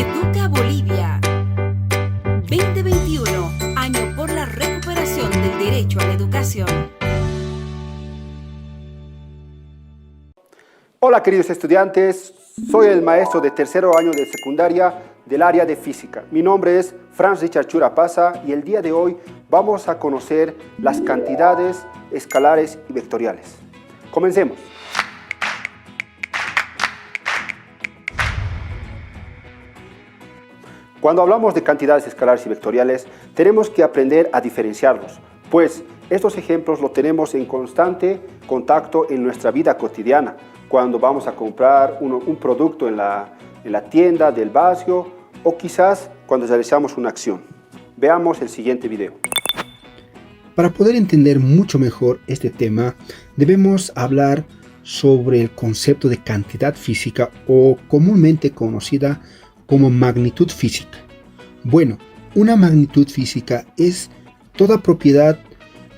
Educa Bolivia. 2021, año por la recuperación del derecho a la educación. Hola queridos estudiantes, soy el maestro de tercero año de secundaria del área de física. Mi nombre es Franz Richard Churapaza y el día de hoy vamos a conocer las cantidades escalares y vectoriales. Comencemos. Cuando hablamos de cantidades escalares y vectoriales, tenemos que aprender a diferenciarlos, pues estos ejemplos los tenemos en constante contacto en nuestra vida cotidiana, cuando vamos a comprar un producto en la tienda del barrio o quizás cuando realizamos una acción. Veamos el siguiente video. Para poder entender mucho mejor este tema, debemos hablar sobre el concepto de cantidad física o comúnmente conocida como magnitud física. Bueno, una magnitud física es toda propiedad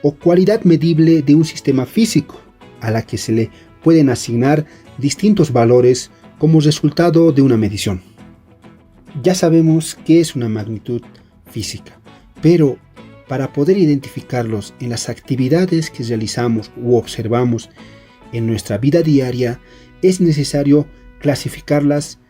o cualidad medible de un sistema físico a la que se le pueden asignar distintos valores como resultado de una medición. Ya sabemos qué es una magnitud física, pero para poder identificarlos en las actividades que realizamos u observamos en nuestra vida diaria, es necesario clasificarlas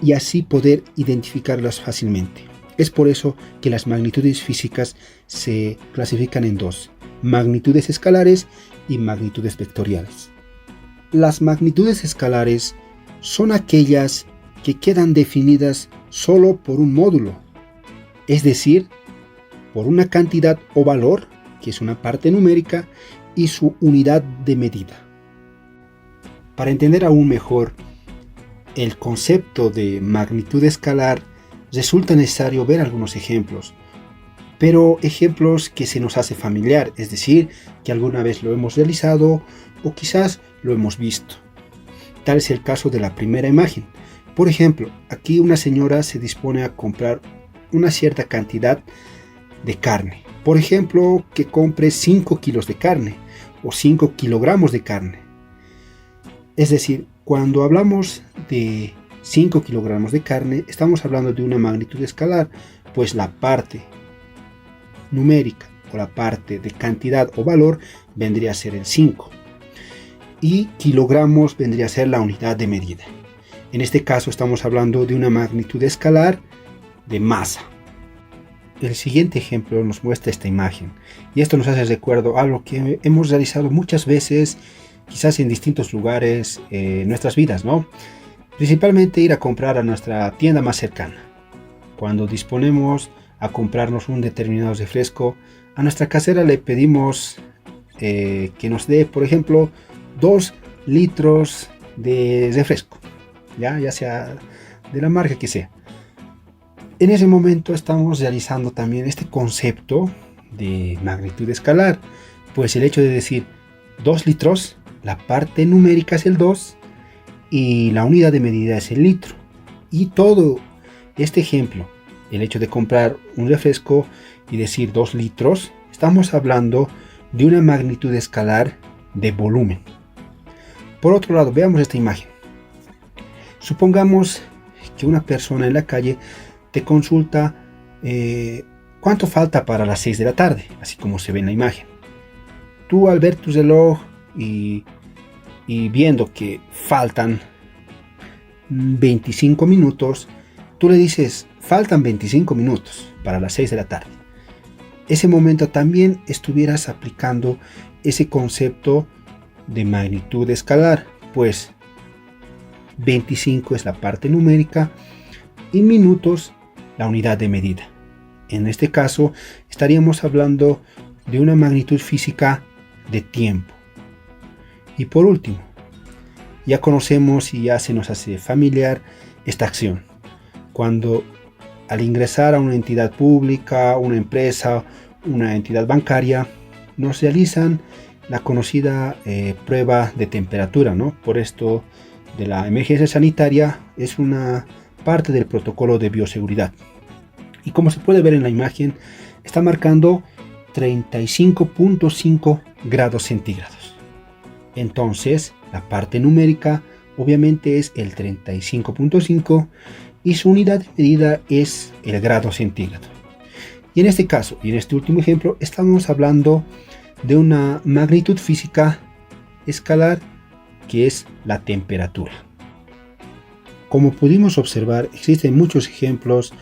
y así poder identificarlas fácilmente. Es por eso que las magnitudes físicas se clasifican en dos: magnitudes escalares y magnitudes vectoriales. Las magnitudes escalares son aquellas que quedan definidas solo por un módulo, es decir, por una cantidad o valor, que es una parte numérica, y su unidad de medida. Para entender aún mejor el concepto de magnitud escalar, resulta necesario ver algunos ejemplos, pero ejemplos que se nos hace familiar, es decir, que alguna vez lo hemos realizado o quizás lo hemos visto. Tal es el caso de la primera imagen. Por ejemplo, aquí una señora se dispone a comprar una cierta cantidad de carne. Por ejemplo, que compre 5 kilos de carne o 5 kilogramos de carne. Es decir, cuando hablamos de 5 kilogramos de carne, estamos hablando de una magnitud escalar, pues la parte numérica o la parte de cantidad o valor vendría a ser el 5. Y kilogramos vendría a ser la unidad de medida. En este caso estamos hablando de una magnitud escalar de masa. El siguiente ejemplo nos muestra esta imagen, y esto nos hace recuerdo algo que hemos realizado muchas veces, quizás en distintos lugares en nuestras vidas, ¿no? Principalmente ir a comprar a nuestra tienda más cercana. Cuando disponemos a comprarnos un determinado refresco, a nuestra casera le pedimos que nos dé, por ejemplo, 2 litros de refresco, ya sea de la marca que sea. En ese momento estamos realizando también este concepto de magnitud escalar, pues el hecho de decir 2 litros, la parte numérica es el 2 y la unidad de medida es el litro. Y todo este ejemplo, el hecho de comprar un refresco y decir 2 litros, estamos hablando de una magnitud escalar de volumen. Por otro lado, veamos esta imagen. Supongamos que una persona en la calle te consulta cuánto falta para las 6 de la tarde, así como se ve en la imagen. Tú, al ver tu reloj y viendo que faltan 25 minutos, tú le dices: faltan 25 minutos para las 6 de la tarde. Ese momento también estuvieras aplicando ese concepto de magnitud escalar, pues 25 es la parte numérica y minutos la unidad de medida. En este caso estaríamos hablando de una magnitud física de tiempo. Y por último, ya conocemos y ya se nos hace familiar esta acción. Cuando al ingresar a una entidad pública, una empresa, una entidad bancaria, nos realizan la conocida prueba de temperatura, ¿no? Por esto de la emergencia sanitaria, es una parte del protocolo de bioseguridad. Y como se puede ver en la imagen, está marcando 35.5 grados centígrados. Entonces, la parte numérica obviamente es el 35.5 y su unidad de medida es el grado centígrado. Y en este caso, y en este último ejemplo, estamos hablando de una magnitud física escalar que es la temperatura. Como pudimos observar, existen muchos ejemplos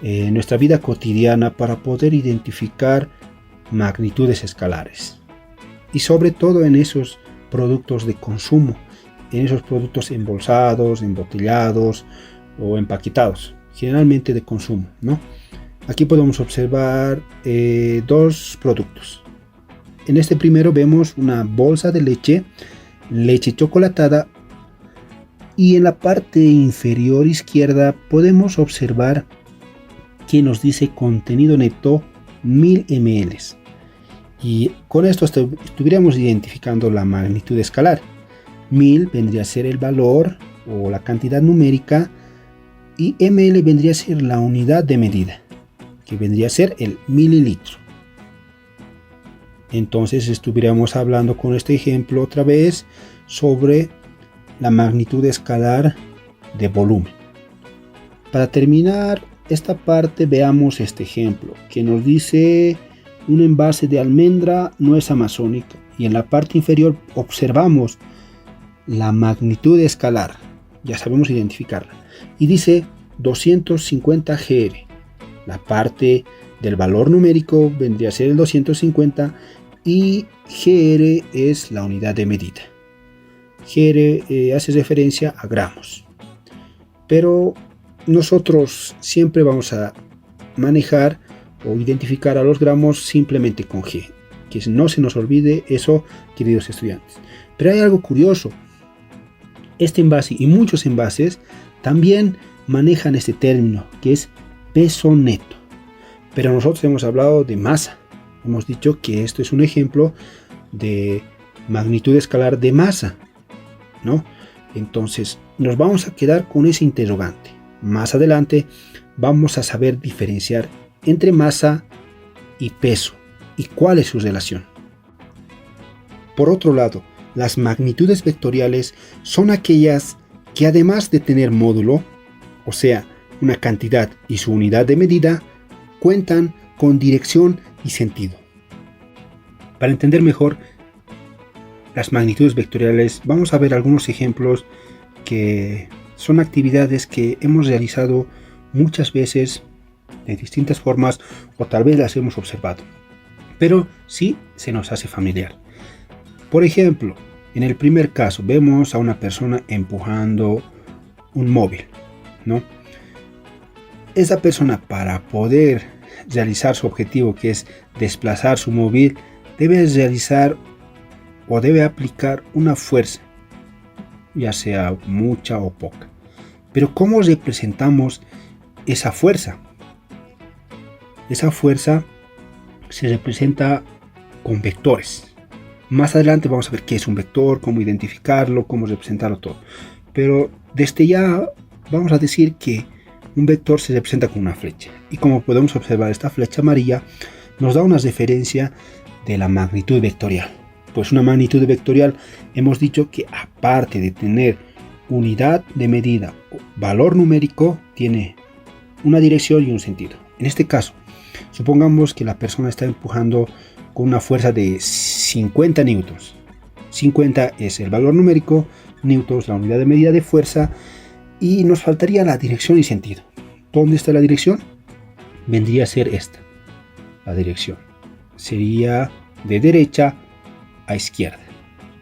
en nuestra vida cotidiana para poder identificar magnitudes escalares. Y sobre todo en esos productos de consumo, en esos productos embolsados, embotellados o empaquetados, generalmente de consumo, ¿no? Aquí podemos observar dos productos. En este primero vemos una bolsa de leche chocolatada, y en la parte inferior izquierda podemos observar que nos dice contenido neto 1000 ml. Y con esto estuviéramos identificando la magnitud escalar. 1000 vendría a ser el valor o la cantidad numérica y ml vendría a ser la unidad de medida, que vendría a ser el mililitro. Entonces estuviéramos hablando con este ejemplo otra vez sobre la magnitud escalar de volumen. Para terminar esta parte, veamos este ejemplo que nos dice un envase de almendra nuez amazónica, y en la parte inferior observamos la magnitud escalar, ya sabemos identificarla, y dice 250 gr. La parte del valor numérico vendría a ser el 250 y gr es la unidad de medida. Gr hace referencia a gramos, pero nosotros siempre vamos a manejar o identificar a los gramos simplemente con G, que no se nos olvide eso, queridos estudiantes. Pero hay algo curioso: este envase y muchos envases también manejan este término que es peso neto, pero nosotros hemos hablado de masa. Hemos dicho que esto es un ejemplo de magnitud escalar de masa, ¿no? Entonces nos vamos a quedar con ese interrogante. Más adelante vamos a saber diferenciar entre masa y peso y cuál es su relación. Por otro lado, las magnitudes vectoriales son aquellas que, además de tener módulo, o sea, una cantidad y su unidad de medida, cuentan con dirección y sentido. Para entender mejor las magnitudes vectoriales, vamos a ver algunos ejemplos que son actividades que hemos realizado muchas veces de distintas formas, o tal vez las hemos observado, pero sí se nos hace familiar. Por ejemplo, en el primer caso vemos a una persona empujando un móvil, ¿no? Esa persona, para poder realizar su objetivo, que es desplazar su móvil, debe realizar o debe aplicar una fuerza, ya sea mucha o poca. Pero ¿cómo representamos esa fuerza? Esa fuerza se representa con vectores. Más adelante vamos a ver qué es un vector, cómo identificarlo, cómo representarlo todo. Pero desde ya vamos a decir que un vector se representa con una flecha. Y como podemos observar, esta flecha amarilla nos da una referencia de la magnitud vectorial. Pues una magnitud vectorial, hemos dicho que aparte de tener unidad de medida o valor numérico, tiene una dirección y un sentido. En este caso, supongamos que la persona está empujando con una fuerza de 50 newtons. 50 es el valor numérico, newtons la unidad de medida de fuerza, y nos faltaría la dirección y sentido. ¿Dónde está la dirección? Vendría a ser esta. La dirección sería de derecha a izquierda.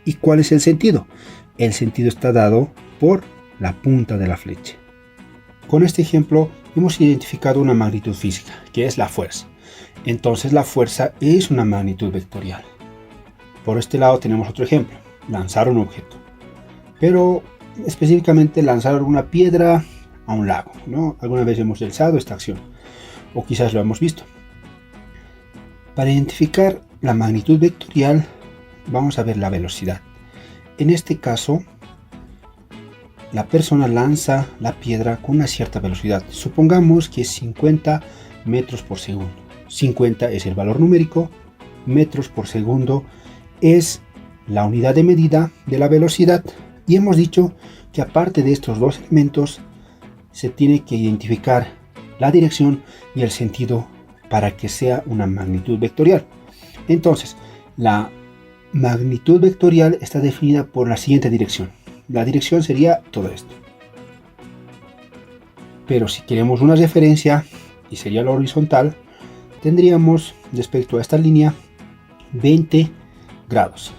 ¿Y cuál es el sentido? El sentido está dado por la punta de la flecha. Con este ejemplo hemos identificado una magnitud física, que es la fuerza. Entonces la fuerza es una magnitud vectorial. Por este lado tenemos otro ejemplo: lanzar un objeto. Pero específicamente lanzar una piedra a un lago, ¿no? Alguna vez hemos realizado esta acción, o quizás lo hemos visto. Para identificar la magnitud vectorial vamos a ver la velocidad. En este caso, la persona lanza la piedra con una cierta velocidad. Supongamos que es 50 metros por segundo. 50 es el valor numérico, metros por segundo es la unidad de medida de la velocidad. Y hemos dicho que aparte de estos dos elementos, se tiene que identificar la dirección y el sentido para que sea una magnitud vectorial. Entonces, la magnitud vectorial está definida por la siguiente dirección. La dirección sería todo esto. Pero si queremos una referencia, y sería la horizontal, tendríamos respecto a esta línea 20 grados.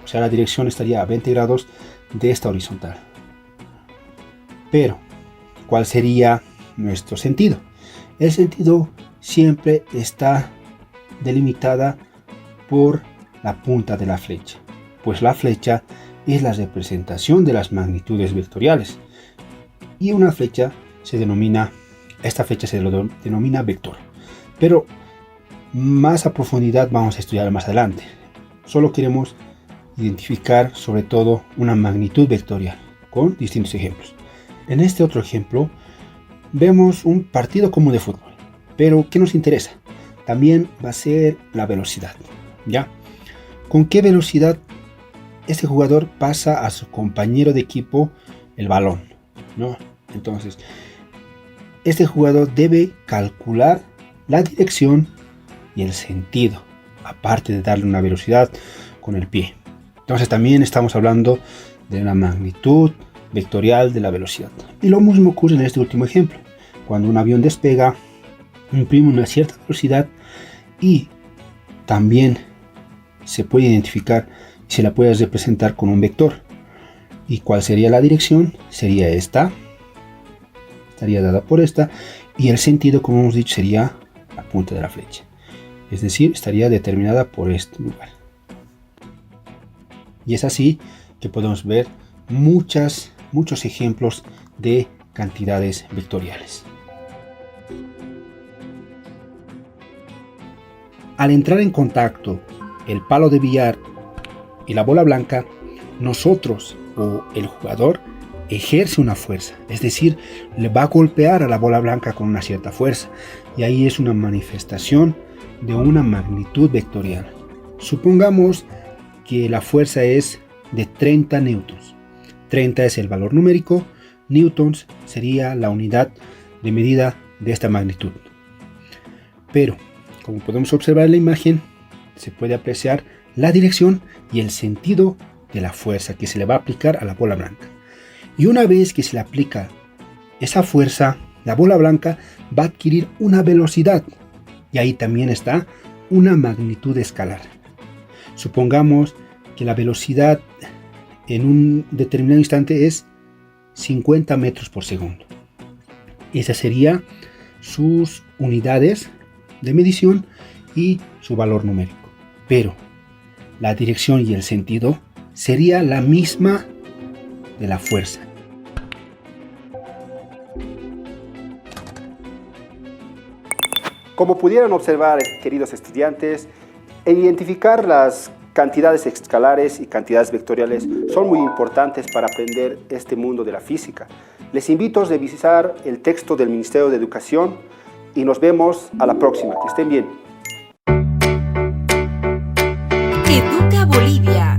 O sea, la dirección estaría a 20 grados de esta horizontal. Pero, ¿cuál sería nuestro sentido? El sentido siempre está delimitada por la punta de la flecha, pues la flecha es la representación de las magnitudes vectoriales y una flecha esta flecha se denomina vector. Pero más a profundidad vamos a estudiar más adelante. Solo queremos identificar sobre todo una magnitud vectorial con distintos ejemplos. En este otro ejemplo vemos un partido común de fútbol, pero ¿qué nos interesa? También va a ser la velocidad, ¿ya? ¿Con qué velocidad este jugador pasa a su compañero de equipo el balón, ¿no? Entonces, este jugador debe calcular la dirección y el sentido, aparte de darle una velocidad con el pie. Entonces también estamos hablando de una magnitud vectorial de la velocidad. Y lo mismo ocurre en este último ejemplo. Cuando un avión despega, imprime una cierta velocidad y también se puede identificar, se la puede representar con un vector. ¿Y cuál sería la dirección? Sería esta. Estaría dada por esta. Y el sentido, como hemos dicho, sería la punta de la flecha. Es decir, estaría determinada por este lugar. Y es así que podemos ver muchos ejemplos de cantidades vectoriales. Al entrar en contacto el palo de billar y la bola blanca, nosotros o el jugador ejerce una fuerza, es decir, le va a golpear a la bola blanca con una cierta fuerza, y ahí es una manifestación de una magnitud vectorial. Supongamos que la fuerza es de 30 newtons. 30 es el valor numérico, newtons sería la unidad de medida de esta magnitud. Pero, como podemos observar en la imagen, se puede apreciar la dirección y el sentido de la fuerza que se le va a aplicar a la bola blanca. Y una vez que se le aplica esa fuerza, la bola blanca va a adquirir una velocidad. Y ahí también está una magnitud escalar. Supongamos que la velocidad en un determinado instante es 50 metros por segundo. Esas serían sus unidades de medición y su valor numérico. Pero la dirección y el sentido sería la misma de la fuerza. Como pudieron observar, queridos estudiantes, identificar las cantidades escalares y cantidades vectoriales son muy importantes para aprender este mundo de la física. Les invito a revisar el texto del Ministerio de Educación y nos vemos a la próxima. Que estén bien. Educa Bolivia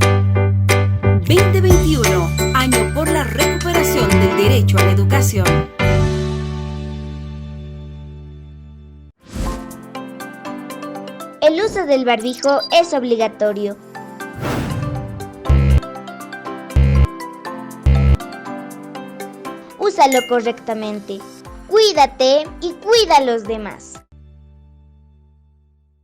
2021, año por la recuperación del derecho a la educación. El uso del barbijo es obligatorio. Úsalo correctamente. Cuídate y cuida a los demás.